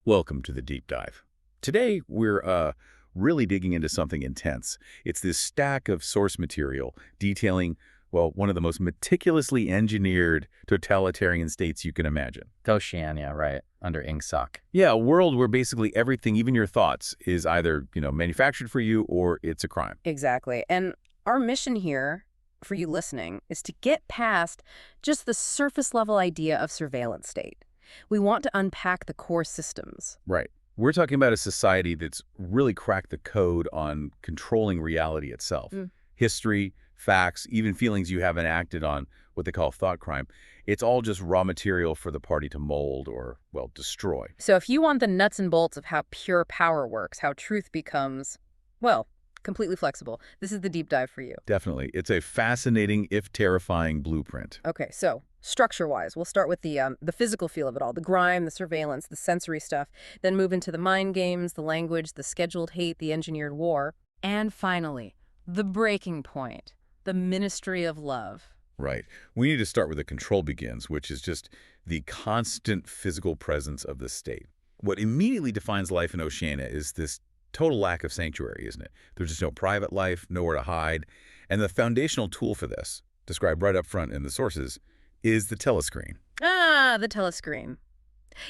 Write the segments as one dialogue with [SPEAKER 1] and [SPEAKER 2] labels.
[SPEAKER 1] Welcome to the deep dive. Today, we're really digging into something intense. It's this stack of source material detailing, well, one of the most meticulously engineered totalitarian states you can imagine.
[SPEAKER 2] Oceania, right, under Ingsoc.
[SPEAKER 1] Yeah, a world where basically everything, even your thoughts, is either, manufactured for you or it's a crime.
[SPEAKER 3] Exactly. And our mission here, for you listening, is to get past just the surface level idea of surveillance state. We want to unpack the core systems.
[SPEAKER 1] Right. We're talking about a society that's really cracked the code on controlling reality itself. History, facts, even feelings you haven't acted on, what they call thought crime. It's all just raw material for the party to mold or, well, destroy.
[SPEAKER 3] So if you want the nuts and bolts of how pure power works, how truth becomes, well, completely flexible, this is the deep dive for you.
[SPEAKER 1] Definitely. It's a fascinating, if terrifying, blueprint.
[SPEAKER 3] Okay, so structure-wise, we'll start with the physical feel of it all, the grime, the surveillance, the sensory stuff, then move into the mind games, the language, the scheduled hate, the engineered war, and finally, the breaking point, the ministry of love.
[SPEAKER 1] Right. We need to start where the control begins, which is just the constant physical presence of the state. What immediately defines life in Oceania is this total lack of sanctuary, isn't it? There's just no private life, nowhere to hide. And the foundational tool for this, described right up front in the sources, is the telescreen.
[SPEAKER 3] Ah, the telescreen.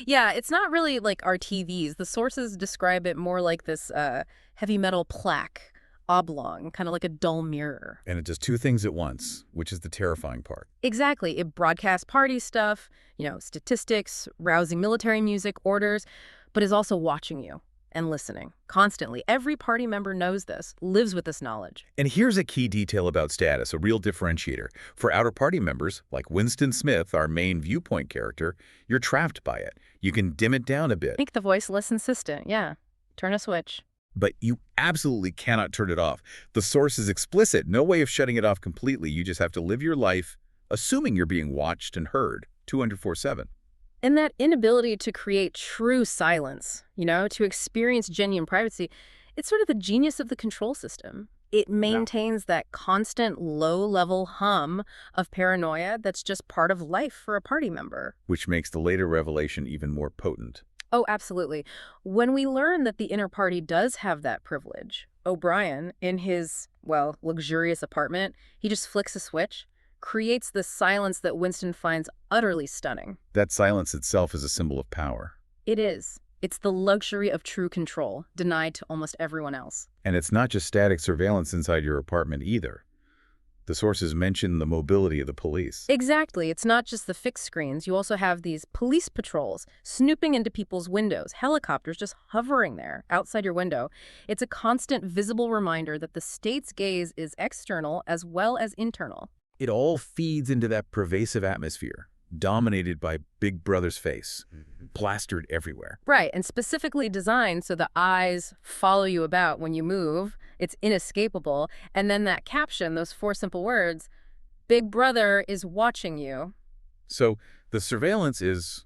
[SPEAKER 3] Yeah, it's not really like our TVs. The sources describe it more like this heavy metal plaque, oblong, kind of like a dull mirror.
[SPEAKER 1] And it does two things at once, which is the terrifying part.
[SPEAKER 3] Exactly. It broadcasts party stuff, statistics, rousing military music, orders, but is also watching you and listening constantly. Every party member knows this, lives with this knowledge.
[SPEAKER 1] And here's a key detail about status, a real differentiator. For outer party members, like Winston Smith, our main viewpoint character, you're trapped by it. You can dim it down a bit.
[SPEAKER 3] Make the voice less insistent, yeah. Turn a switch.
[SPEAKER 1] But you absolutely cannot turn it off. The source is explicit. No way of shutting it off completely. You just have to live your life assuming you're being watched and heard 24/7.
[SPEAKER 3] And that inability to create true silence, to experience genuine privacy, it's sort of the genius of the control system. It maintains that constant low-level hum of paranoia that's just part of life for a party member.
[SPEAKER 1] Which makes the later revelation even more potent.
[SPEAKER 3] Oh, absolutely. When we learn that the inner party does have that privilege, O'Brien, in his, luxurious apartment, he just flicks a switch, creates the silence that Winston finds utterly stunning.
[SPEAKER 1] That silence itself is a symbol of power.
[SPEAKER 3] It is. It's the luxury of true control, denied to almost everyone else.
[SPEAKER 1] And it's not just static surveillance inside your apartment either. The sources mention the mobility of the police.
[SPEAKER 3] Exactly. It's not just the fixed screens. You also have these police patrols snooping into people's windows, helicopters just hovering there outside your window. It's a constant visible reminder that the state's gaze is external as well as internal.
[SPEAKER 1] It all feeds into that pervasive atmosphere, dominated by Big Brother's face, plastered everywhere.
[SPEAKER 3] Right, and specifically designed so the eyes follow you about when you move. It's inescapable. And then that caption, those 4 simple words, Big Brother is watching you.
[SPEAKER 1] So the surveillance is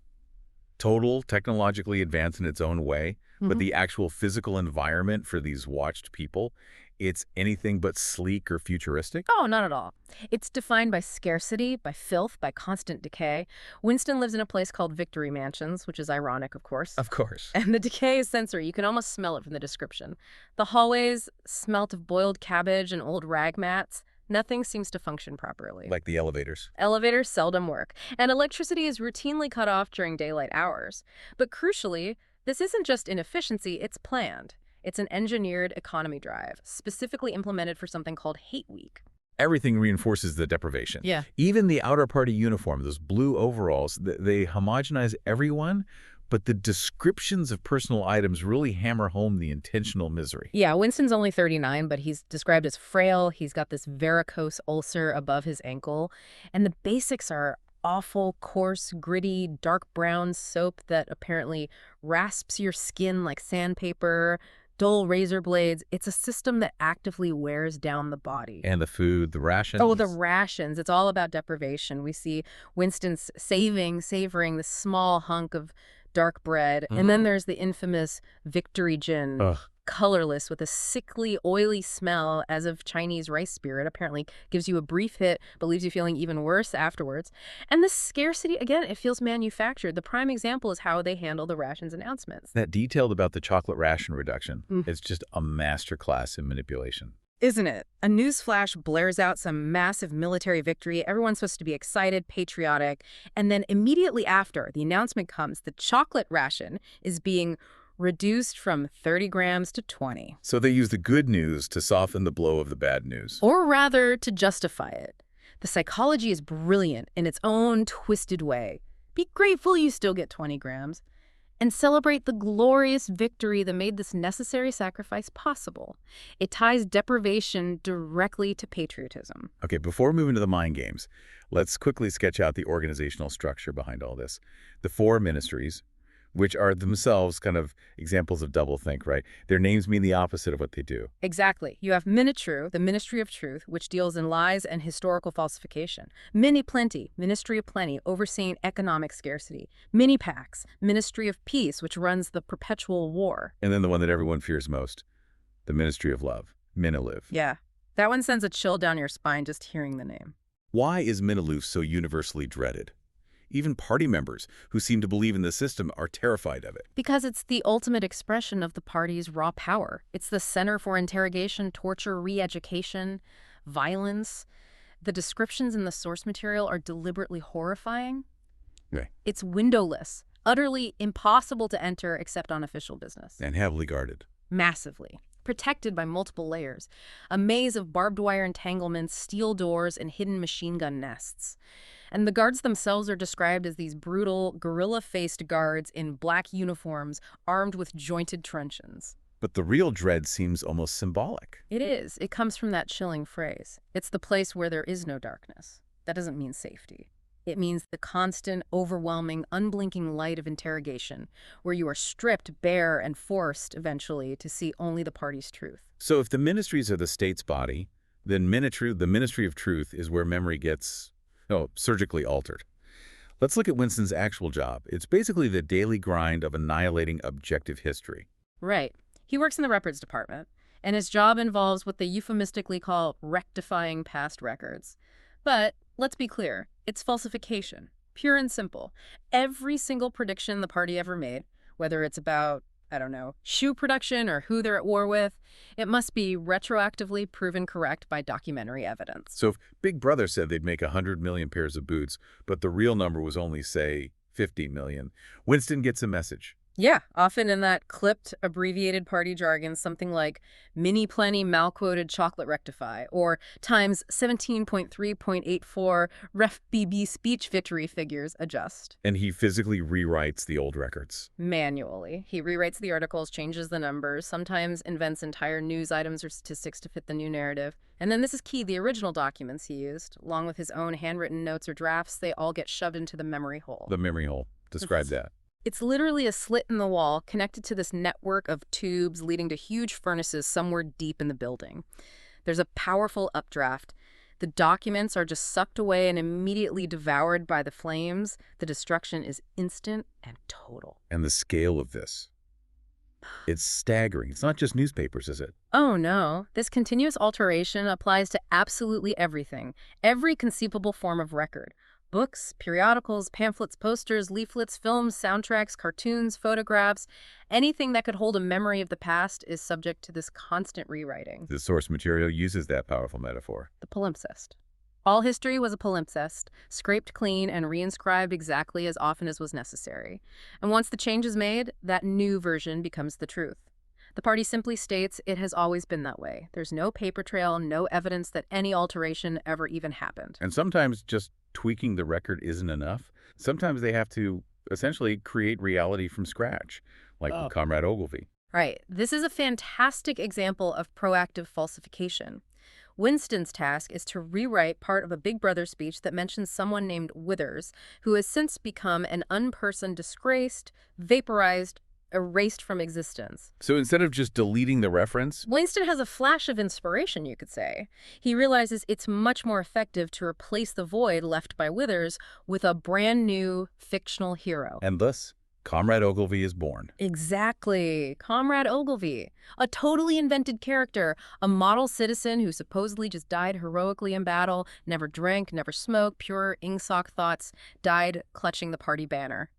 [SPEAKER 1] total, technologically advanced in its own way, but the actual physical environment for these watched people, it's anything but sleek or futuristic?
[SPEAKER 3] Oh, not at all. It's defined by scarcity, by filth, by constant decay. Winston lives in a place called Victory Mansions, which is ironic, of course.
[SPEAKER 1] Of course.
[SPEAKER 3] And the decay is sensory. You can almost smell it from the description. The hallways smelt of boiled cabbage and old rag mats. Nothing seems to function properly.
[SPEAKER 1] Like the elevators.
[SPEAKER 3] Elevators seldom work, and electricity is routinely cut off during daylight hours. But crucially, this isn't just inefficiency, it's planned. It's an engineered economy drive, specifically implemented for something called Hate Week.
[SPEAKER 1] Everything reinforces the deprivation.
[SPEAKER 3] Yeah.
[SPEAKER 1] Even the outer party uniform, those blue overalls, they homogenize everyone, but the descriptions of personal items really hammer home the intentional misery.
[SPEAKER 3] Yeah, Winston's only 39, but he's described as frail. He's got this varicose ulcer above his ankle. And the basics are awful, coarse, gritty, dark brown soap that apparently rasps your skin like sandpaper, dull razor blades. It's a system that actively wears down the body.
[SPEAKER 1] And the food, the rations.
[SPEAKER 3] Oh, the rations. It's all about deprivation. We see Winston's savoring this small hunk of dark bread. And then there's the infamous Victory Gin.
[SPEAKER 1] Ugh.
[SPEAKER 3] colorless with a sickly, oily smell as of Chinese rice spirit, apparently gives you a brief hit but leaves you feeling even worse afterwards. And the scarcity, again, it feels manufactured. The prime example is how they handle the rations announcements.
[SPEAKER 1] That detailed about the chocolate ration reduction, it's just a masterclass in manipulation.
[SPEAKER 3] Isn't it? A news flash blares out some massive military victory. Everyone's supposed to be excited, patriotic. And then immediately after, the announcement comes, the chocolate ration is being reduced from 30 grams to 20.
[SPEAKER 1] So they use the good news to soften the blow of the bad news.
[SPEAKER 3] Or rather, to justify it. The psychology is brilliant in its own twisted way. Be grateful you still get 20 grams. And celebrate the glorious victory that made this necessary sacrifice possible. It ties deprivation directly to patriotism.
[SPEAKER 1] Okay, before moving to the mind games, let's quickly sketch out the organizational structure behind all this. The 4 ministries, which are themselves kind of examples of doublethink, right? Their names mean the opposite of what they do.
[SPEAKER 3] Exactly. You have Minitru, the Ministry of Truth, which deals in lies and historical falsification. Mini-Plenty, Ministry of Plenty, overseeing economic scarcity. Mini-Pax, Ministry of Peace, which runs the perpetual war.
[SPEAKER 1] And then the one that everyone fears most, the Ministry of Love, Miniliv.
[SPEAKER 3] Yeah, that one sends a chill down your spine just hearing the name.
[SPEAKER 1] Why is Miniliv so universally dreaded? Even party members who seem to believe in the system are terrified of it.
[SPEAKER 3] Because it's the ultimate expression of the party's raw power. It's the center for interrogation, torture, re-education, violence. The descriptions in the source material are deliberately horrifying.
[SPEAKER 1] Okay.
[SPEAKER 3] It's windowless, utterly impossible to enter except on official business.
[SPEAKER 1] And heavily guarded.
[SPEAKER 3] Massively. Protected by multiple layers. A maze of barbed wire entanglements, steel doors, and hidden machine gun nests. And the guards themselves are described as these brutal, gorilla-faced guards in black uniforms armed with jointed truncheons.
[SPEAKER 1] But the real dread seems almost symbolic.
[SPEAKER 3] It is. It comes from that chilling phrase. It's the place where there is no darkness. That doesn't mean safety. It means the constant, overwhelming, unblinking light of interrogation, where you are stripped bare and forced, eventually, to see only the party's truth.
[SPEAKER 1] So if the ministries are the state's body, then the Ministry of Truth is where memory gets surgically altered. Let's look at Winston's actual job. It's basically the daily grind of annihilating objective history.
[SPEAKER 3] Right. He works in the records department, and his job involves what they euphemistically call rectifying past records. But let's be clear, it's falsification, pure and simple. Every single prediction the party ever made, whether it's about, I don't know, shoe production or who they're at war with, it must be retroactively proven correct by documentary evidence.
[SPEAKER 1] So if Big Brother said they'd make 100 million pairs of boots, but the real number was only, say, 50 million, Winston gets a message.
[SPEAKER 3] Yeah, often in that clipped, abbreviated party jargon, something like Mini-Plenty mal-quoted chocolate rectify, or times 17.3.84 ref BB speech victory figures adjust.
[SPEAKER 1] And he physically rewrites the old records.
[SPEAKER 3] Manually. He rewrites the articles, changes the numbers, sometimes invents entire news items or statistics to fit the new narrative. And then this is key, the original documents he used, along with his own handwritten notes or drafts, they all get shoved into the memory hole.
[SPEAKER 1] The memory hole. Describe that.
[SPEAKER 3] It's literally a slit in the wall connected to this network of tubes leading to huge furnaces somewhere deep in the building. There's a powerful updraft. The documents are just sucked away and immediately devoured by the flames. The destruction is instant and total.
[SPEAKER 1] And the scale of this. It's staggering. It's not just newspapers, is it?
[SPEAKER 3] Oh, no. This continuous alteration applies to absolutely everything. Every conceivable form of record. Books, periodicals, pamphlets, posters, leaflets, films, soundtracks, cartoons, photographs, anything that could hold a memory of the past is subject to this constant rewriting.
[SPEAKER 1] The source material uses that powerful metaphor.
[SPEAKER 3] The palimpsest. All history was a palimpsest, scraped clean and reinscribed exactly as often as was necessary. And once the change is made, that new version becomes the truth. The party simply states it has always been that way. There's no paper trail, no evidence that any alteration ever even happened.
[SPEAKER 1] And sometimes just tweaking the record isn't enough. Sometimes they have to essentially create reality from scratch, like with Comrade Ogilvy.
[SPEAKER 3] Right. This is a fantastic example of proactive falsification. Winston's task is to rewrite part of a Big Brother speech that mentions someone named Withers, who has since become an unpersoned, disgraced, vaporized, erased from existence.
[SPEAKER 1] So instead of just deleting the reference,
[SPEAKER 3] Winston has a flash of inspiration, you could say. He realizes it's much more effective to replace the void left by Withers with a brand new fictional hero.
[SPEAKER 1] and thus Comrade Ogilvy is born.
[SPEAKER 3] Exactly. Comrade Ogilvy. A totally invented character, a model citizen who supposedly just died heroically in battle, never drank, never smoked, pure ingsoc thoughts, died clutching the party banner.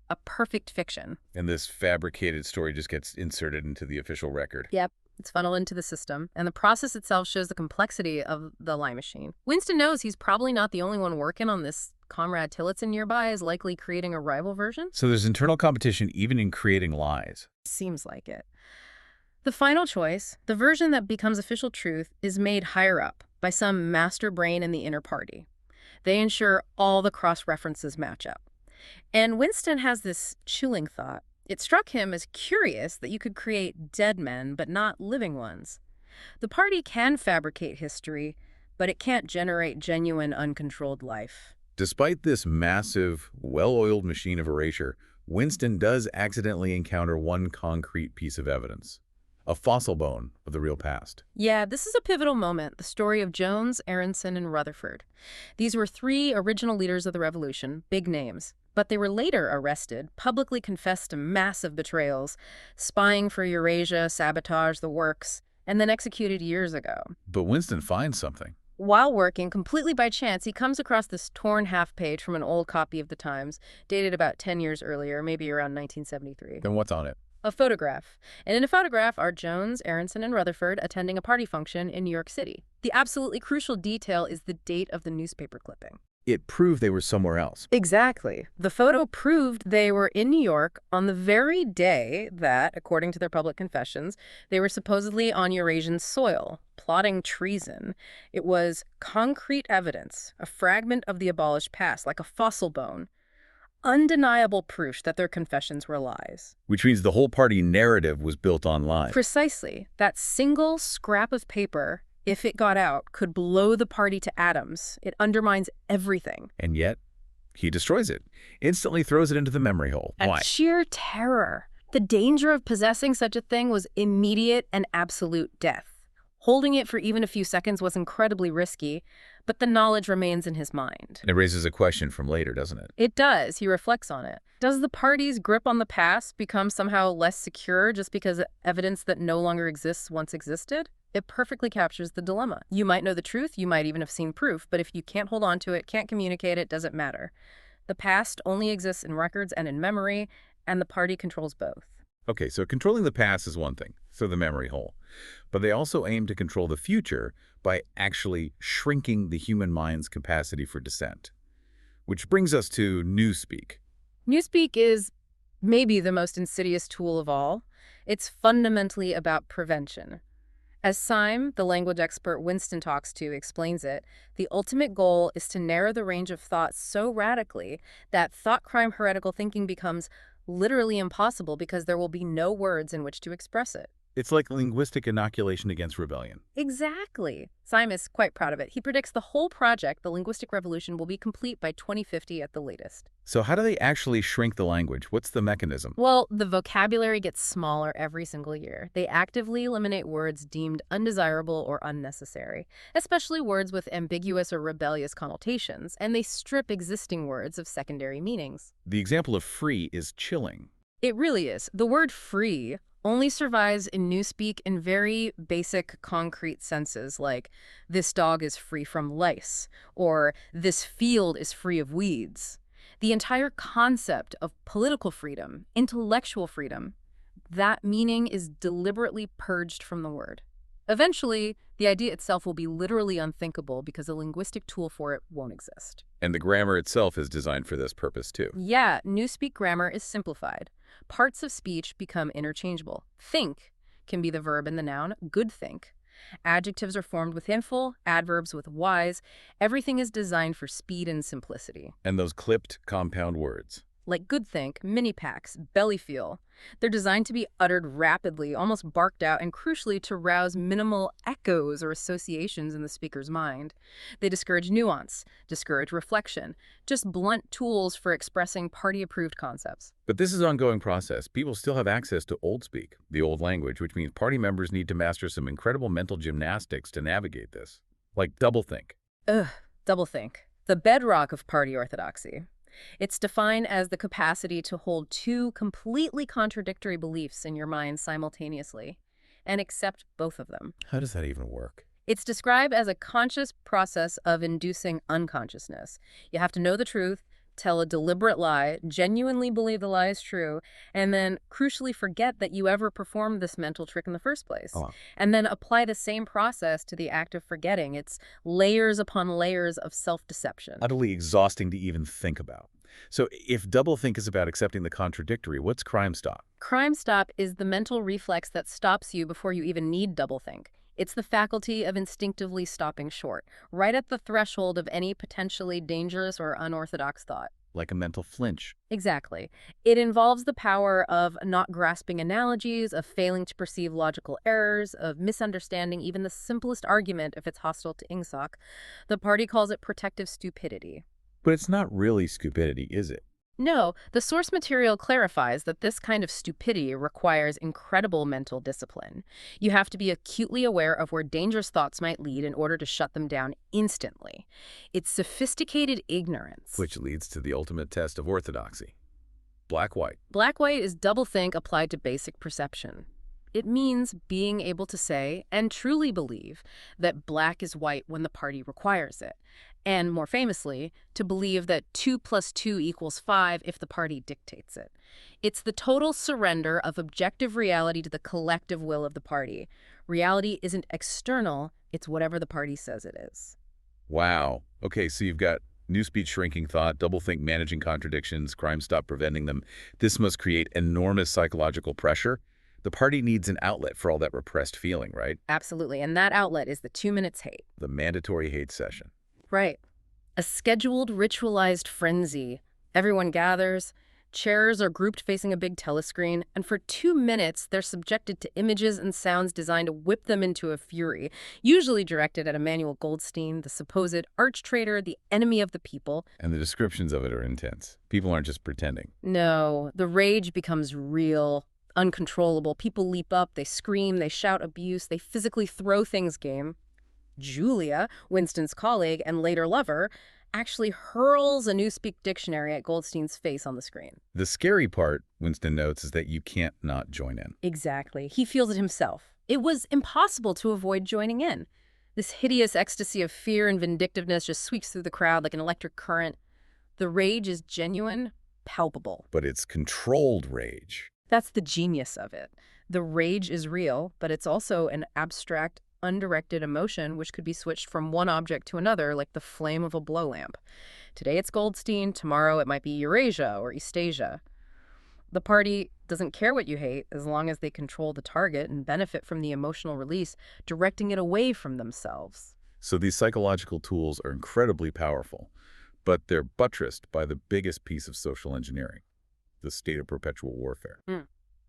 [SPEAKER 3] A perfect fiction.
[SPEAKER 1] And this fabricated story just gets inserted into the official record.
[SPEAKER 3] Yep. It's funneled into the system, and the process itself shows the complexity of the lie machine. Winston knows he's probably not the only one working on this. Comrade Tillotson nearby is likely creating a rival version.
[SPEAKER 1] So there's internal competition even in creating lies.
[SPEAKER 3] Seems like it. The final choice, the version that becomes official truth, is made higher up by some master brain in the inner party. They ensure all the cross-references match up. And Winston has this chilling thought. It struck him as curious that you could create dead men, but not living ones. The party can fabricate history, but it can't generate genuine, uncontrolled life.
[SPEAKER 1] Despite this massive, well-oiled machine of erasure, Winston does accidentally encounter one concrete piece of evidence. A fossil bone of the real past.
[SPEAKER 3] Yeah, this is a pivotal moment, the story of Jones, Aronson, and Rutherford. These were 3 original leaders of the revolution, big names. But they were later arrested, publicly confessed to massive betrayals, spying for Eurasia, sabotage, the works, and then executed years ago.
[SPEAKER 1] But Winston finds something.
[SPEAKER 3] While working, completely by chance, he comes across this torn half-page from an old copy of the Times, dated about 10 years earlier, maybe around 1973.
[SPEAKER 1] Then what's on it?
[SPEAKER 3] A photograph. And in a photograph are Jones, Aronson, and Rutherford attending a party function in New York City. The absolutely crucial detail is the date of the newspaper clipping.
[SPEAKER 1] It proved they were somewhere else.
[SPEAKER 3] Exactly. The photo proved they were in New York on the very day that, according to their public confessions, they were supposedly on Eurasian soil, plotting treason. It was concrete evidence, a fragment of the abolished past, like a fossil bone. Undeniable proof that their confessions were lies.
[SPEAKER 1] Which means the whole party narrative was built on lies.
[SPEAKER 3] Precisely. That single scrap of paper, if it got out, could blow the party to atoms. It undermines everything.
[SPEAKER 1] And yet, he destroys it. Instantly throws it into the memory hole. Why?
[SPEAKER 3] At sheer terror. The danger of possessing such a thing was immediate and absolute death. Holding it for even a few seconds was incredibly risky, but the knowledge remains in his mind.
[SPEAKER 1] And it raises a question from later, doesn't it?
[SPEAKER 3] It does. He reflects on it. Does the party's grip on the past become somehow less secure just because evidence that no longer exists once existed? It perfectly captures the dilemma. You might know the truth, you might even have seen proof, but if you can't hold on to it, can't communicate it, doesn't matter. The past only exists in records and in memory, and the party controls both.
[SPEAKER 1] Okay, so controlling the past is one thing, so the memory hole. But they also aim to control the future by actually shrinking the human mind's capacity for dissent. Which brings us to Newspeak.
[SPEAKER 3] Newspeak is maybe the most insidious tool of all. It's fundamentally about prevention. As Syme, the language expert Winston talks to, explains it, the ultimate goal is to narrow the range of thought so radically that thought crime heretical thinking becomes literally impossible because there will be no words in which to express it.
[SPEAKER 1] It's like linguistic inoculation against rebellion.
[SPEAKER 3] Exactly. Syme is quite proud of it. He predicts the whole project, the linguistic revolution, will be complete by 2050 at the latest.
[SPEAKER 1] So how do they actually shrink the language? What's the mechanism?
[SPEAKER 3] Well, the vocabulary gets smaller every single year. They actively eliminate words deemed undesirable or unnecessary, especially words with ambiguous or rebellious connotations, and they strip existing words of secondary meanings.
[SPEAKER 1] The example of free is chilling.
[SPEAKER 3] It really is. The word free only survives in Newspeak in very basic, concrete senses, like this dog is free from lice, or this field is free of weeds. The entire concept of political freedom, intellectual freedom, that meaning is deliberately purged from the word. Eventually, the idea itself will be literally unthinkable because a linguistic tool for it won't exist.
[SPEAKER 1] And the grammar itself is designed for this purpose too.
[SPEAKER 3] Yeah, Newspeak grammar is simplified. Parts of speech become interchangeable. Think can be the verb and the noun, good think. Adjectives are formed with inful, adverbs with wise. Everything is designed for speed and simplicity.
[SPEAKER 1] And those clipped compound words.
[SPEAKER 3] Like good think, mini packs, belly feel. They're designed to be uttered rapidly, almost barked out, and crucially to rouse minimal echoes or associations in the speaker's mind. They discourage nuance, discourage reflection, just blunt tools for expressing party-approved concepts.
[SPEAKER 1] But this is an ongoing process. People still have access to old speak, the old language, which means party members need to master some incredible mental gymnastics to navigate this. Like doublethink.
[SPEAKER 3] Doublethink. The bedrock of party orthodoxy. It's defined as the capacity to hold two completely contradictory beliefs in your mind simultaneously and accept both of them.
[SPEAKER 1] How does that even work?
[SPEAKER 3] It's described as a conscious process of inducing unconsciousness. You have to know the truth, tell a deliberate lie, genuinely believe the lie is true, and then crucially forget that you ever performed this mental trick in the first place.
[SPEAKER 1] Oh.
[SPEAKER 3] And then apply the same process to the act of forgetting. It's layers upon layers of self-deception.
[SPEAKER 1] Utterly exhausting to even think about. So if doublethink is about accepting the contradictory, what's crime stop?
[SPEAKER 3] Crime stop is the mental reflex that stops you before you even need doublethink. It's the faculty of instinctively stopping short, right at the threshold of any potentially dangerous or unorthodox thought.
[SPEAKER 1] Like a mental flinch.
[SPEAKER 3] Exactly. It involves the power of not grasping analogies, of failing to perceive logical errors, of misunderstanding even the simplest argument if it's hostile to ingsoc. The party calls it protective stupidity.
[SPEAKER 1] But it's not really stupidity, is it?
[SPEAKER 3] No, the source material clarifies that this kind of stupidity requires incredible mental discipline. You have to be acutely aware of where dangerous thoughts might lead in order to shut them down instantly. It's sophisticated ignorance.
[SPEAKER 1] Which leads to the ultimate test of orthodoxy. Black-white.
[SPEAKER 3] Black-white is doublethink applied to basic perception. It means being able to say and truly believe that black is white when the party requires it. And more famously, to believe that 2 + 2 = 5 if the party dictates it. It's the total surrender of objective reality to the collective will of the party. Reality isn't external, it's whatever the party says it is.
[SPEAKER 1] Wow. Okay, so you've got Newspeak shrinking thought, doublethink managing contradictions, crime stop preventing them. This must create enormous psychological pressure. The party needs an outlet for all that repressed feeling, right?
[SPEAKER 3] Absolutely, and that outlet is the 2 minutes hate.
[SPEAKER 1] The mandatory hate session.
[SPEAKER 3] Right. A scheduled, ritualized frenzy. Everyone gathers, chairs are grouped facing a big telescreen, and for 2 minutes they're subjected to images and sounds designed to whip them into a fury, usually directed at Emmanuel Goldstein, the supposed arch-traitor, the enemy of the people.
[SPEAKER 1] And the descriptions of it are intense. People aren't just pretending.
[SPEAKER 3] No, the rage becomes real, uncontrollable. People leap up, they scream, they shout abuse, they physically throw things game. Julia, Winston's colleague and later lover, actually hurls a Newspeak dictionary at Goldstein's face on the screen.
[SPEAKER 1] The scary part, Winston notes, is that you can't not join in.
[SPEAKER 3] Exactly. He feels it himself. It was impossible to avoid joining in. This hideous ecstasy of fear and vindictiveness just sweeps through the crowd like an electric current. The rage is genuine, palpable.
[SPEAKER 1] But it's controlled rage.
[SPEAKER 3] That's the genius of it. The rage is real, but it's also an abstract, undirected emotion which could be switched from one object to another like the flame of a blow lamp. Today it's Goldstein, tomorrow it might be Eurasia or Eastasia. The party doesn't care what you hate as long as they control the target and benefit from the emotional release, directing it away from themselves.
[SPEAKER 1] So these psychological tools are incredibly powerful, but they're buttressed by the biggest piece of social engineering, the state of perpetual warfare.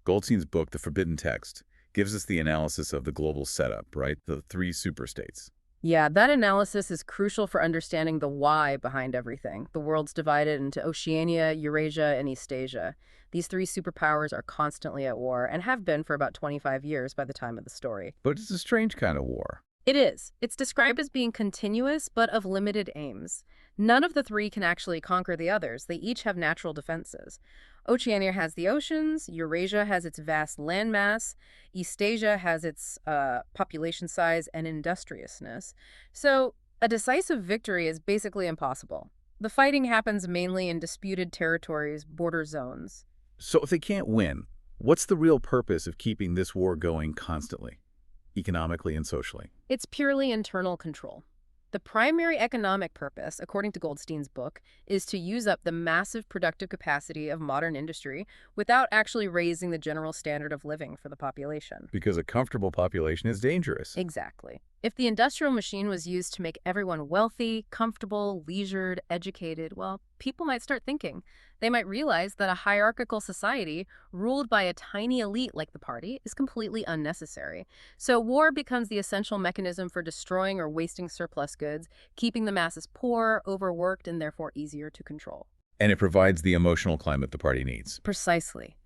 [SPEAKER 1] Goldstein's book, The Forbidden Text, gives us the analysis of the global setup, right? The 3 superstates.
[SPEAKER 3] Yeah, that analysis is crucial for understanding the why behind everything. The world's divided into Oceania, Eurasia, and Eastasia. These 3 superpowers are constantly at war and have been for about 25 years by the time of the story.
[SPEAKER 1] But it's a strange kind of war.
[SPEAKER 3] It is. It's described as being continuous, but of limited aims. None of the 3 can actually conquer the others. They each have natural defenses. Oceania has the oceans, Eurasia has its vast landmass, Eastasia has its population size and industriousness. So a decisive victory is basically impossible. The fighting happens mainly in disputed territories, border zones.
[SPEAKER 1] So if they can't win, what's the real purpose of keeping this war going constantly, economically and socially?
[SPEAKER 3] It's purely internal control. The primary economic purpose, according to Goldstein's book, is to use up the massive productive capacity of modern industry without actually raising the general standard of living for the population.
[SPEAKER 1] Because a comfortable population is dangerous.
[SPEAKER 3] Exactly. If the industrial machine was used to make everyone wealthy, comfortable, leisured, educated, well, people might start thinking. They might realize that a hierarchical society ruled by a tiny elite like the party is completely unnecessary. So war becomes the essential mechanism for destroying or wasting surplus goods, keeping the masses poor, overworked, and therefore easier to control.
[SPEAKER 1] And it provides the emotional climate the party needs.
[SPEAKER 3] Precisely.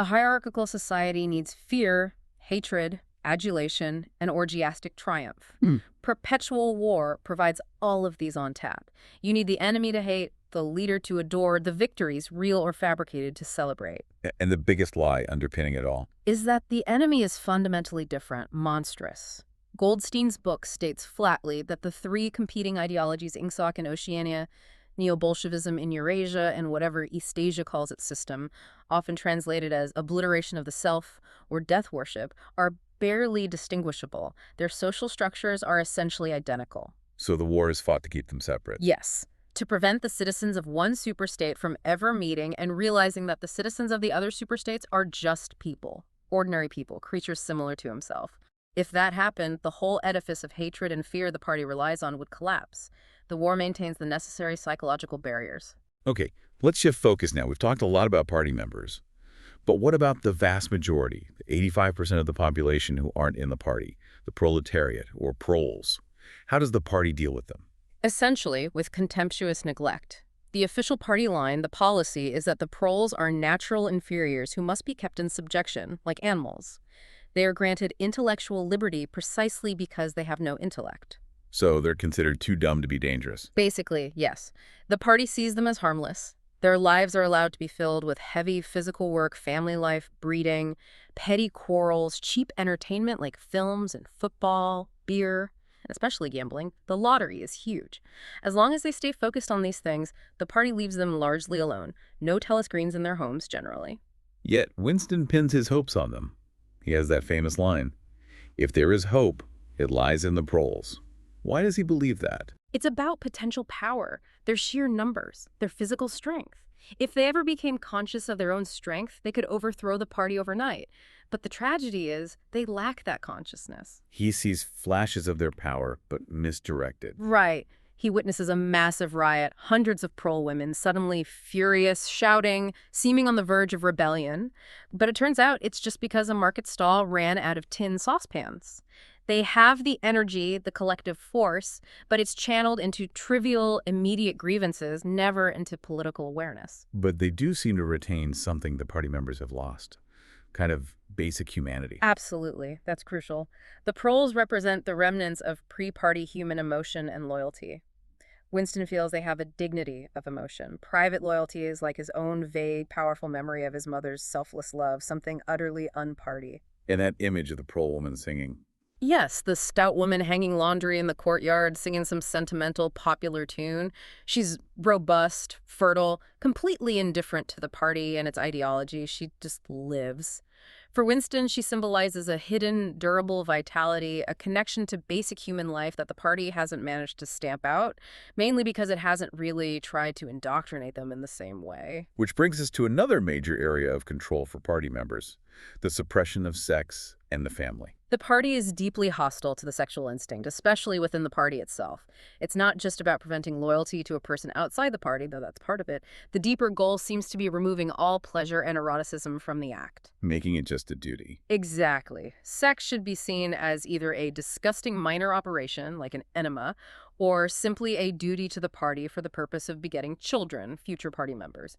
[SPEAKER 3] A hierarchical society needs fear, hatred, adulation, and orgiastic triumph. Perpetual war provides all of these on tap. You need the enemy to hate, the leader to adore, the victories, real or fabricated, to celebrate.
[SPEAKER 1] And the biggest lie underpinning it all.
[SPEAKER 3] Is that the enemy is fundamentally different, monstrous. Goldstein's book states flatly that the three competing ideologies, Ingsoc in Oceania, Neo-Bolshevism in Eurasia, and whatever Eastasia calls its system, often translated as obliteration of the self or death worship, are barely distinguishable. Their social structures are essentially identical.
[SPEAKER 1] So the war is fought to keep them separate.
[SPEAKER 3] Yes, to prevent the citizens of one superstate from ever meeting and realizing that the citizens of the other superstates are just people, ordinary people, creatures similar to himself. If that happened, the whole edifice of hatred and fear the party relies on would collapse. The war maintains the necessary psychological barriers.
[SPEAKER 1] Okay, let's shift focus now. We've talked a lot about party members. But what about the vast majority, the 85% of the population who aren't in the party, the proletariat, or proles? How does the party deal with them?
[SPEAKER 3] Essentially, with contemptuous neglect. The official party line, the policy, is that the proles are natural inferiors who must be kept in subjection, like animals. They are granted intellectual liberty precisely because they have no intellect.
[SPEAKER 1] So they're considered too dumb to be dangerous.
[SPEAKER 3] Basically, yes. The party sees them as harmless. Their lives are allowed to be filled with heavy physical work, family life, breeding, petty quarrels, cheap entertainment like films and football, beer, and especially gambling. The lottery is huge. As long as they stay focused on these things, the party leaves them largely alone. No telescreens in their homes, generally.
[SPEAKER 1] Yet Winston pins his hopes on them. He has that famous line, "If there is hope, it lies in the proles." Why does he believe that?
[SPEAKER 3] It's about potential power, their sheer numbers, their physical strength. If they ever became conscious of their own strength, they could overthrow the party overnight. But the tragedy is, they lack that consciousness.
[SPEAKER 1] He sees flashes of their power, but misdirected.
[SPEAKER 3] Right. He witnesses a massive riot, hundreds of prole women suddenly furious, shouting, seeming on the verge of rebellion. But it turns out it's just because a market stall ran out of tin saucepans. They have the energy, the collective force, but it's channeled into trivial, immediate grievances, never into political awareness.
[SPEAKER 1] But they do seem to retain something the party members have lost. Kind of basic humanity.
[SPEAKER 3] Absolutely. That's crucial. The proles represent the remnants of pre-party human emotion and loyalty. Winston feels they have a dignity of emotion. Private loyalty is like his own vague, powerful memory of his mother's selfless love, something utterly unparty.
[SPEAKER 1] And that image of the prole woman singing.
[SPEAKER 3] Yes, the stout woman hanging laundry in the courtyard, singing some sentimental, popular tune. She's robust, fertile, completely indifferent to the party and its ideology. She just lives. For Winston, she symbolizes a hidden, durable vitality, a connection to basic human life that the party hasn't managed to stamp out, mainly because it hasn't really tried to indoctrinate them in the same way.
[SPEAKER 1] Which brings us to another major area of control for party members, the suppression of sex and the family.
[SPEAKER 3] The party is deeply hostile to the sexual instinct, especially within the party itself. It's not just about preventing loyalty to a person outside the party, though that's part of it. The deeper goal seems to be removing all pleasure and eroticism from the act.
[SPEAKER 1] Making it just a duty.
[SPEAKER 3] Exactly. Sex should be seen as either a disgusting minor operation, like an enema, or simply a duty to the party for the purpose of begetting children, future party members.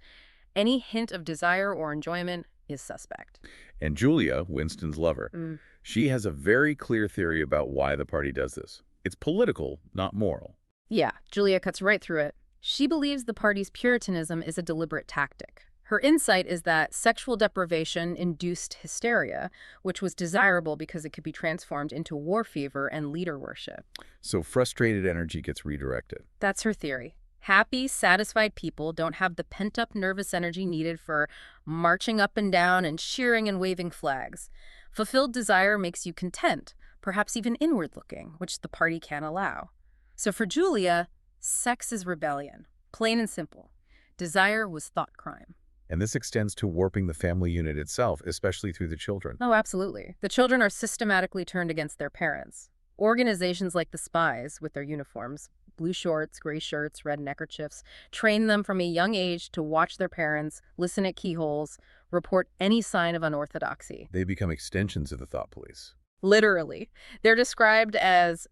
[SPEAKER 3] Any hint of desire or enjoyment is suspect.
[SPEAKER 1] And Julia, Winston's lover, she has a very clear theory about why the party does this. It's political, not moral.
[SPEAKER 3] Yeah, Julia cuts right through it. She believes the party's Puritanism is a deliberate tactic. Her insight is that sexual deprivation induced hysteria, which was desirable because it could be transformed into war fever and leader worship.
[SPEAKER 1] So frustrated energy gets redirected.
[SPEAKER 3] That's her theory. Happy, satisfied people don't have the pent-up nervous energy needed for marching up and down and cheering and waving flags. Fulfilled desire makes you content, perhaps even inward-looking, which the party can't allow. So for Julia, sex is rebellion, plain and simple. Desire was thought crime.
[SPEAKER 1] And this extends to warping the family unit itself, especially through the children.
[SPEAKER 3] Oh, absolutely. The children are systematically turned against their parents. Organizations like the Spies, with their uniforms, blue shorts, gray shirts, red neckerchiefs, train them from a young age to watch their parents, listen at keyholes, report any sign of unorthodoxy.
[SPEAKER 1] They become extensions of the thought police.
[SPEAKER 3] Literally. They're described as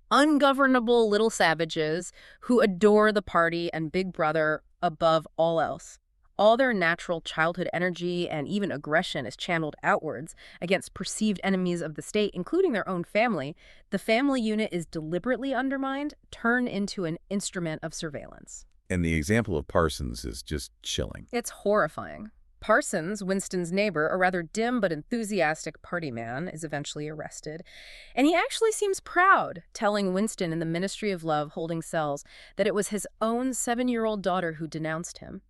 [SPEAKER 3] ungovernable little savages who adore the party and Big Brother above all else. All their natural childhood energy and even aggression is channeled outwards against perceived enemies of the state, including their own family. The family unit is deliberately undermined, turned into an instrument of surveillance.
[SPEAKER 1] And the example of Parsons is just chilling.
[SPEAKER 3] It's horrifying. Parsons, Winston's neighbor, a rather dim but enthusiastic party man, is eventually arrested. And he actually seems proud, telling Winston in the Ministry of Love holding cells that it was his own 7-year-old daughter who denounced him.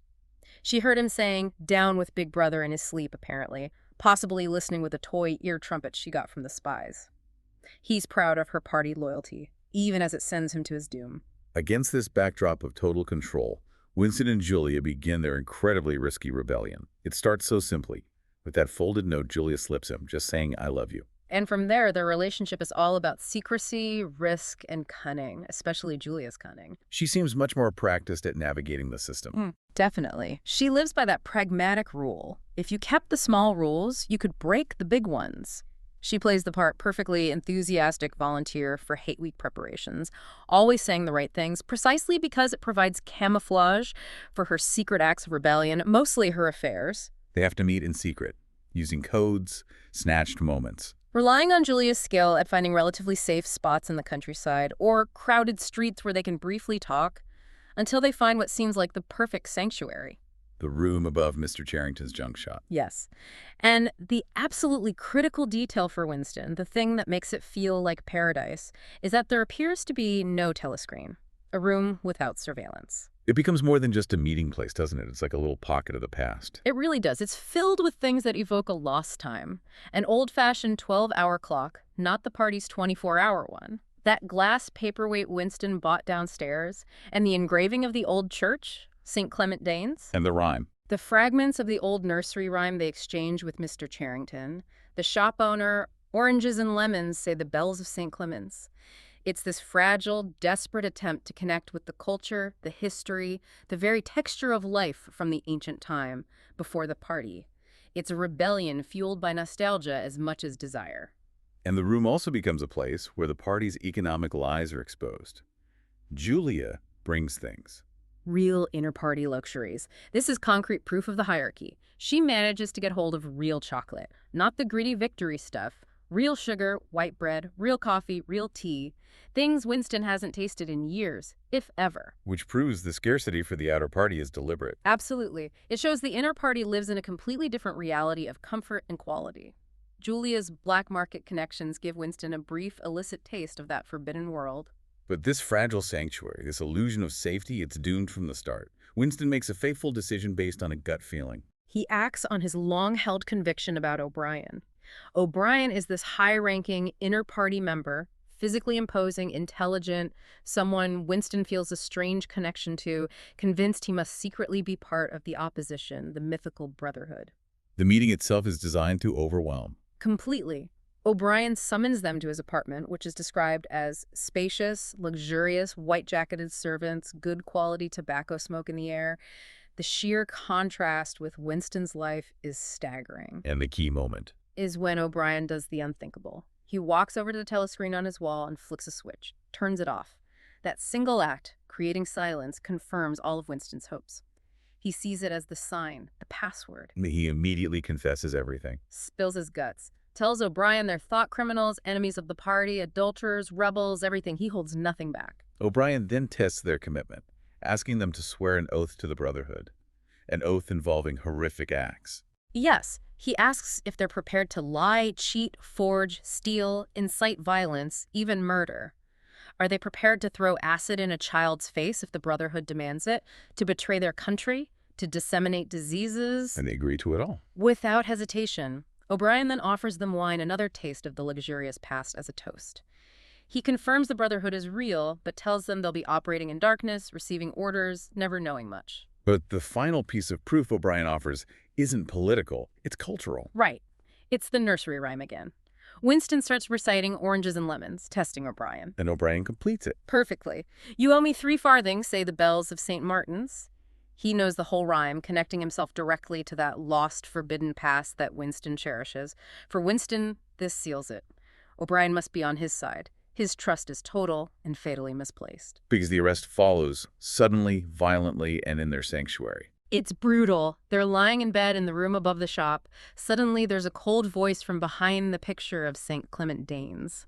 [SPEAKER 3] She heard him saying, "Down with Big Brother" in his sleep, apparently, possibly listening with a toy ear trumpet she got from the spies. He's proud of her party loyalty, even as it sends him to his doom.
[SPEAKER 1] Against this backdrop of total control, Winston and Julia begin their incredibly risky rebellion. It starts so simply. With that folded note Julia slips him, just saying, "I love you."
[SPEAKER 3] And from there, their relationship is all about secrecy, risk, and cunning, especially Julia's cunning.
[SPEAKER 1] She seems much more practiced at navigating the system.
[SPEAKER 3] Definitely. She lives by that pragmatic rule. If you kept the small rules, you could break the big ones. She plays the part perfectly enthusiastic volunteer for hate week preparations, always saying the right things, precisely because it provides camouflage for her secret acts of rebellion, mostly her affairs.
[SPEAKER 1] They have to meet in secret, using codes, snatched moments.
[SPEAKER 3] Relying on Julia's skill at finding relatively safe spots in the countryside or crowded streets where they can briefly talk until they find what seems like the perfect sanctuary.
[SPEAKER 1] The room above Mr. Charrington's junk shop.
[SPEAKER 3] Yes. And the absolutely critical detail for Winston, the thing that makes it feel like paradise, is that there appears to be no telescreen, a room without surveillance.
[SPEAKER 1] It becomes more than just a meeting place, doesn't it? It's like a little pocket of the past.
[SPEAKER 3] It really does. It's filled with things that evoke a lost time. An old-fashioned 12-hour clock, not the party's 24-hour one. That glass paperweight Winston bought downstairs, and the engraving of the old church, St. Clement Danes.
[SPEAKER 1] And the rhyme.
[SPEAKER 3] The fragments of the old nursery rhyme they exchange with Mr. Charrington. The shop owner, "Oranges and lemons, say the bells of St. Clement's." It's this fragile, desperate attempt to connect with the culture, the history, the very texture of life from the ancient time, before the party. It's a rebellion fueled by nostalgia as much as desire.
[SPEAKER 1] And the room also becomes a place where the party's economic lies are exposed. Julia brings things.
[SPEAKER 3] Real inter-party luxuries. This is concrete proof of the hierarchy. She manages to get hold of real chocolate, not the gritty victory stuff. Real sugar, white bread, real coffee, real tea. Things Winston hasn't tasted in years, if ever.
[SPEAKER 1] Which proves the scarcity for the outer party is deliberate.
[SPEAKER 3] Absolutely. It shows the inner party lives in a completely different reality of comfort and quality. Julia's black market connections give Winston a brief, illicit taste of that forbidden world.
[SPEAKER 1] But this fragile sanctuary, this illusion of safety, it's doomed from the start. Winston makes a fateful decision based on a gut feeling.
[SPEAKER 3] He acts on his long-held conviction about O'Brien. O'Brien is this high-ranking inter-party member, physically imposing, intelligent, someone Winston feels a strange connection to, convinced he must secretly be part of the opposition, the mythical brotherhood.
[SPEAKER 1] The meeting itself is designed to overwhelm.
[SPEAKER 3] Completely. O'Brien summons them to his apartment, which is described as spacious, luxurious, white-jacketed servants, good quality tobacco smoke in the air. The sheer contrast with Winston's life is staggering.
[SPEAKER 1] And the key moment
[SPEAKER 3] is when O'Brien does the unthinkable. He walks over to the telescreen on his wall and flicks a switch, turns it off. That single act, creating silence, confirms all of Winston's hopes. He sees it as the sign, the password.
[SPEAKER 1] He immediately confesses everything.
[SPEAKER 3] Spills his guts. Tells O'Brien they're thought criminals, enemies of the party, adulterers, rebels, everything. He holds nothing back.
[SPEAKER 1] O'Brien then tests their commitment, asking them to swear an oath to the Brotherhood, an oath involving horrific acts.
[SPEAKER 3] Yes, he asks if they're prepared to lie, cheat, forge, steal, incite violence, even murder. Are they prepared to throw acid in a child's face if the Brotherhood demands it, to betray their country, to disseminate diseases?
[SPEAKER 1] And they agree to it all.
[SPEAKER 3] Without hesitation. O'Brien then offers them wine, another taste of the luxurious past, as a toast. He confirms the Brotherhood is real, but tells them they'll be operating in darkness, receiving orders, never knowing much.
[SPEAKER 1] But the final piece of proof O'Brien offers isn't political, it's cultural.
[SPEAKER 3] Right. It's the nursery rhyme again. Winston starts reciting Oranges and Lemons, testing O'Brien.
[SPEAKER 1] And O'Brien completes it.
[SPEAKER 3] Perfectly. "You owe me 3 farthings, say the bells of St. Martin's." He knows the whole rhyme, connecting himself directly to that lost, forbidden past that Winston cherishes. For Winston, this seals it. O'Brien must be on his side. His trust is total and fatally misplaced.
[SPEAKER 1] Because the arrest follows, suddenly, violently, and in their sanctuary.
[SPEAKER 3] It's brutal. They're lying in bed in the room above the shop. Suddenly, there's a cold voice from behind the picture of St. Clement Danes.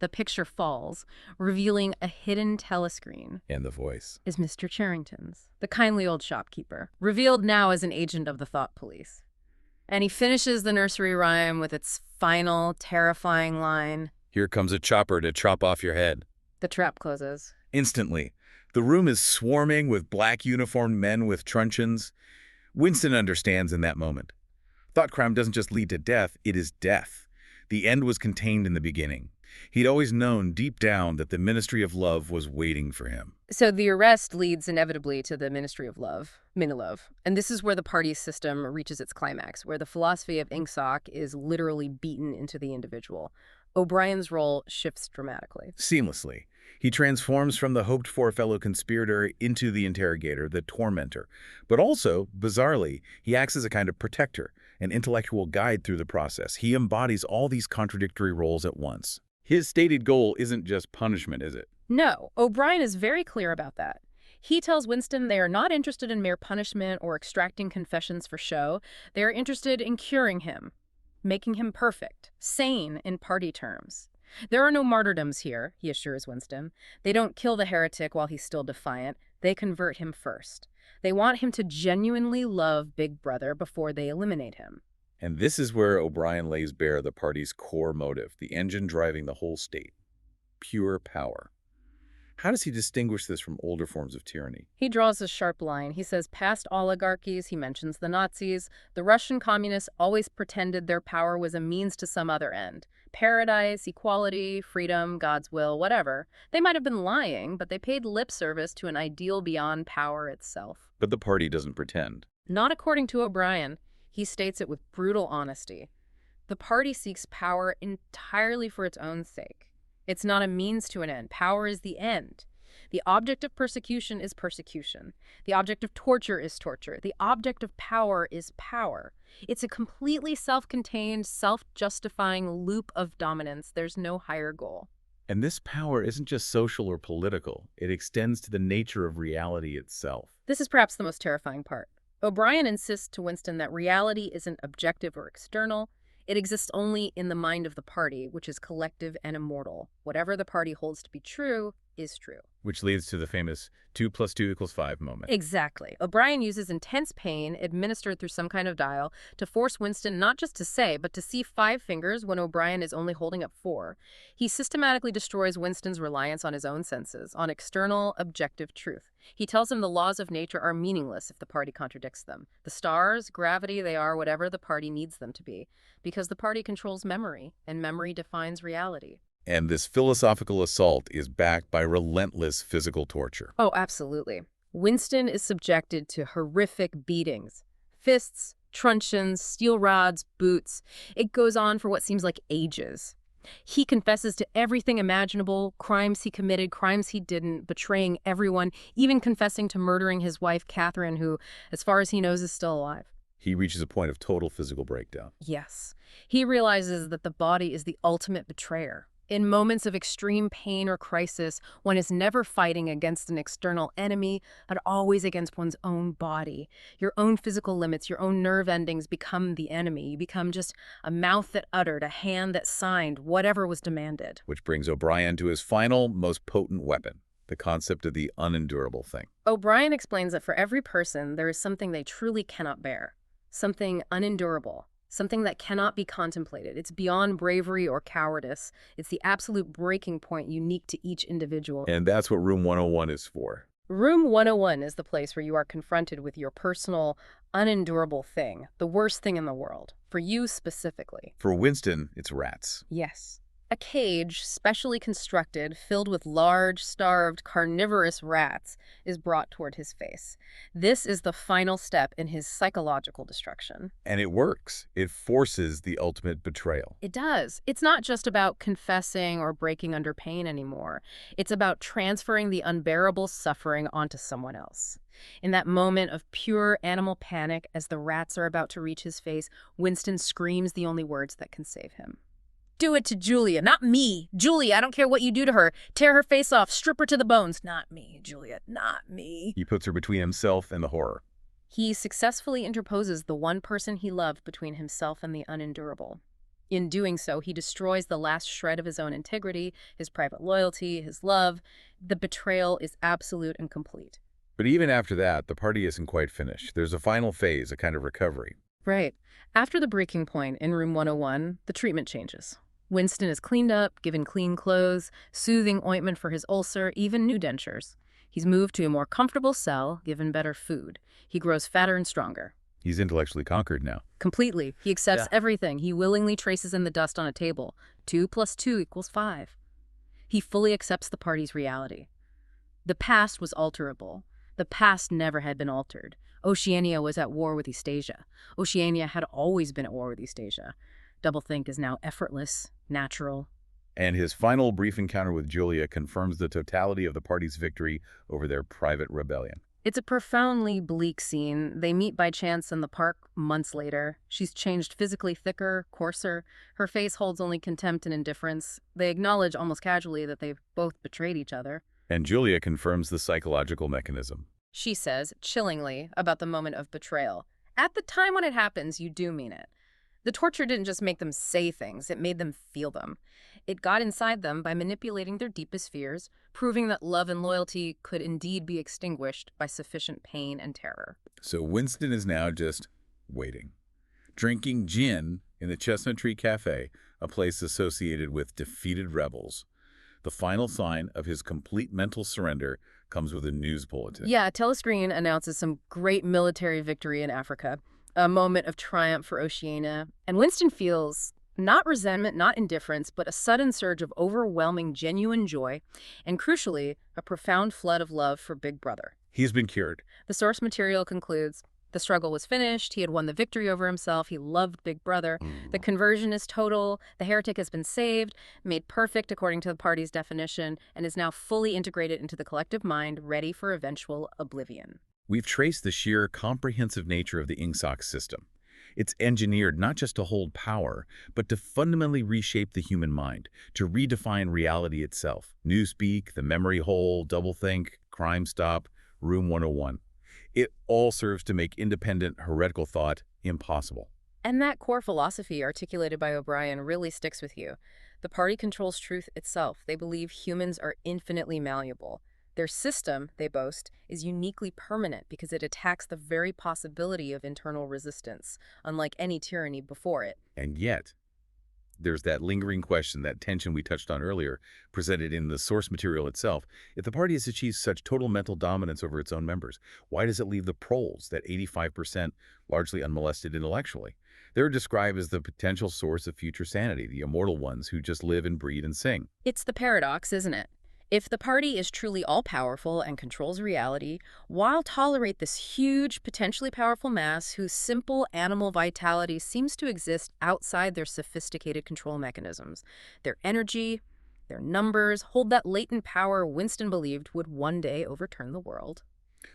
[SPEAKER 3] the picture falls, revealing a hidden telescreen.
[SPEAKER 1] And the voice
[SPEAKER 3] Is Mr. Charrington's, the kindly old shopkeeper, revealed now as an agent of the thought police. And he finishes the nursery rhyme with its final, terrifying line.
[SPEAKER 1] "Here comes a chopper to chop off your head."
[SPEAKER 3] The trap closes.
[SPEAKER 1] Instantly, the room is swarming with black uniformed men with truncheons. Winston understands in that moment. Thoughtcrime doesn't just lead to death, it is death. The end was contained in the beginning. He'd always known deep down that the Ministry of Love was waiting for him.
[SPEAKER 3] So the arrest leads inevitably to the Ministry of Love, Minilove. And this is where the party system reaches its climax, where the philosophy of Ingsoc is literally beaten into the individual. O'Brien's role shifts dramatically.
[SPEAKER 1] Seamlessly, he transforms from the hoped-for fellow conspirator into the interrogator, the tormentor. But also, bizarrely, he acts as a kind of protector, an intellectual guide through the process. He embodies all these contradictory roles at once. His stated goal isn't just punishment, is it?
[SPEAKER 3] No, O'Brien is very clear about that. He tells Winston they are not interested in mere punishment or extracting confessions for show. They are interested in curing him, making him perfect, sane in party terms. There are no martyrdoms here, he assures Winston. They don't kill the heretic while he's still defiant. They convert him first. They want him to genuinely love Big Brother before they eliminate him.
[SPEAKER 1] And this is where O'Brien lays bare the party's core motive, the engine driving the whole state. Pure power. How does he distinguish this from older forms of tyranny?
[SPEAKER 3] He draws a sharp line. He says past oligarchies, he mentions the Nazis. The Russian communists always pretended their power was a means to some other end. Paradise, equality, freedom, God's will, whatever. They might have been lying, but they paid lip service to an ideal beyond power itself.
[SPEAKER 1] But the party doesn't pretend.
[SPEAKER 3] Not according to O'Brien. He states it with brutal honesty. The party seeks power entirely for its own sake. It's not a means to an end. Power is the end. The object of persecution is persecution. The object of torture is torture. The object of power is power. It's a completely self-contained, self-justifying loop of dominance. There's no higher goal.
[SPEAKER 1] And this power isn't just social or political. It extends to the nature of reality itself.
[SPEAKER 3] This is perhaps the most terrifying part. O'Brien insists to Winston that reality isn't objective or external. It exists only in the mind of the party, which is collective and immortal. Whatever the party holds to be true is true.
[SPEAKER 1] Which leads to the famous 2 + 2 = 5 moment.
[SPEAKER 3] Exactly. O'Brien uses intense pain, administered through some kind of dial, to force Winston not just to say, but to see 5 fingers when O'Brien is only holding up 4. He systematically destroys Winston's reliance on his own senses, on external, objective truth. He tells him the laws of nature are meaningless if the party contradicts them. The stars, gravity, they are whatever the party needs them to be, because the party controls memory, and memory defines reality.
[SPEAKER 1] And this philosophical assault is backed by relentless physical torture.
[SPEAKER 3] Oh, absolutely. Winston is subjected to horrific beatings. Fists, truncheons, steel rods, boots. It goes on for what seems like ages. He confesses to everything imaginable, crimes he committed, crimes he didn't, betraying everyone, even confessing to murdering his wife, Catherine, who, as far as he knows, is still alive.
[SPEAKER 1] He reaches a point of total physical breakdown.
[SPEAKER 3] Yes. He realizes that the body is the ultimate betrayer. In moments of extreme pain or crisis, one is never fighting against an external enemy, but always against one's own body. Your own physical limits, your own nerve endings become the enemy. You become just a mouth that uttered, a hand that signed, whatever was demanded.
[SPEAKER 1] Which brings O'Brien to his final, most potent weapon, the concept of the unendurable thing.
[SPEAKER 3] O'Brien explains that for every person, there is something they truly cannot bear, something unendurable. Something that cannot be contemplated. It's beyond bravery or cowardice. It's the absolute breaking point unique to each individual.
[SPEAKER 1] And that's what Room 101 is for.
[SPEAKER 3] Room 101 is the place where you are confronted with your personal, unendurable thing, the worst thing in the world, for you specifically.
[SPEAKER 1] For Winston, it's rats.
[SPEAKER 3] Yes. A cage, specially constructed, filled with large, starved, carnivorous rats, is brought toward his face. This is the final step in his psychological destruction.
[SPEAKER 1] And it works. It forces the ultimate betrayal.
[SPEAKER 3] It does. It's not just about confessing or breaking under pain anymore. It's about transferring the unbearable suffering onto someone else. In that moment of pure animal panic, as the rats are about to reach his face, Winston screams the only words that can save him. Do it to Julia, not me. Julia, I don't care what you do to her. Tear her face off, strip her to the bones. Not me, Julia, not me.
[SPEAKER 1] He puts her between himself and the horror.
[SPEAKER 3] He successfully interposes the one person he loved between himself and the unendurable. In doing so, he destroys the last shred of his own integrity, his private loyalty, his love. The betrayal is absolute and complete.
[SPEAKER 1] But even after that, the party isn't quite finished. There's a final phase, a kind of recovery.
[SPEAKER 3] Right. After the breaking point in room 101, the treatment changes. Winston is cleaned up, given clean clothes, soothing ointment for his ulcer, even new dentures. He's moved to a more comfortable cell, given better food. He grows fatter and stronger.
[SPEAKER 1] He's intellectually conquered now.
[SPEAKER 3] Completely. He accepts everything. He willingly traces in the dust on a table. 2 + 2 = 5. He fully accepts the party's reality. The past was alterable. The past never had been altered. Oceania was at war with Eastasia. Oceania had always been at war with Eastasia. Doublethink is now effortless, natural.
[SPEAKER 1] And his final brief encounter with Julia confirms the totality of the party's victory over their private rebellion.
[SPEAKER 3] It's a profoundly bleak scene. They meet by chance in the park months later. She's changed physically thicker, coarser. Her face holds only contempt and indifference. They acknowledge almost casually that they've both betrayed each other.
[SPEAKER 1] And Julia confirms the psychological mechanism.
[SPEAKER 3] She says, chillingly, about the moment of betrayal. At the time when it happens, you do mean it. The torture didn't just make them say things, it made them feel them. It got inside them by manipulating their deepest fears, proving that love and loyalty could indeed be extinguished by sufficient pain and terror.
[SPEAKER 1] So Winston is now just waiting. Drinking gin in the Chestnut Tree Cafe, a place associated with defeated rebels. The final sign of his complete mental surrender comes with a news bulletin.
[SPEAKER 3] Yeah, Telescreen announces some great military victory in Africa, a moment of triumph for Oceania, and Winston feels not resentment, not indifference, but a sudden surge of overwhelming, genuine joy, and crucially, a profound flood of love for Big Brother.
[SPEAKER 1] He's been cured.
[SPEAKER 3] The source material concludes, the struggle was finished, he had won the victory over himself, he loved Big Brother, the conversion is total, the heretic has been saved, made perfect according to the party's definition, and is now fully integrated into the collective mind, ready for eventual oblivion.
[SPEAKER 1] We've traced the sheer comprehensive nature of the INGSOC system. It's engineered not just to hold power, but to fundamentally reshape the human mind, to redefine reality itself. Newspeak, the memory hole, doublethink, Crime Stop, Room 101. It all serves to make independent, heretical thought impossible.
[SPEAKER 3] And that core philosophy articulated by O'Brien really sticks with you. The party controls truth itself. They believe humans are infinitely malleable. Their system, they boast, is uniquely permanent because it attacks the very possibility of internal resistance, unlike any tyranny before it.
[SPEAKER 1] And yet, there's that lingering question, that tension we touched on earlier, presented in the source material itself. If the party has achieved such total mental dominance over its own members, why does it leave the proles, that 85% largely unmolested intellectually? They're described as the potential source of future sanity, the immortal ones who just live and breathe and sing.
[SPEAKER 3] It's the paradox, isn't it? If the party is truly all-powerful and controls reality, why tolerate this huge, potentially powerful mass whose simple animal vitality seems to exist outside their sophisticated control mechanisms? Their energy, their numbers, hold that latent power Winston believed would one day overturn the world.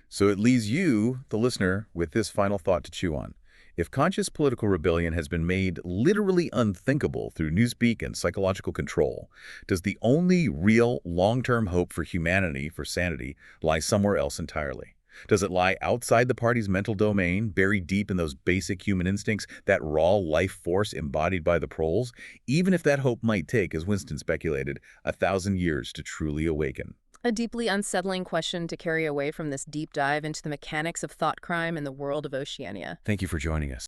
[SPEAKER 1] So it leaves you, the listener, with this final thought to chew on. If conscious political rebellion has been made literally unthinkable through Newspeak and psychological control, does the only real long-term hope for humanity, for sanity, lie somewhere else entirely? Does it lie outside the party's mental domain, buried deep in those basic human instincts, that raw life force embodied by the proles, even if that hope might take, as Winston speculated, 1,000 years to truly awaken?
[SPEAKER 3] A deeply unsettling question to carry away from this deep dive into the mechanics of thought crime and the world of Oceania.
[SPEAKER 1] Thank you for joining us.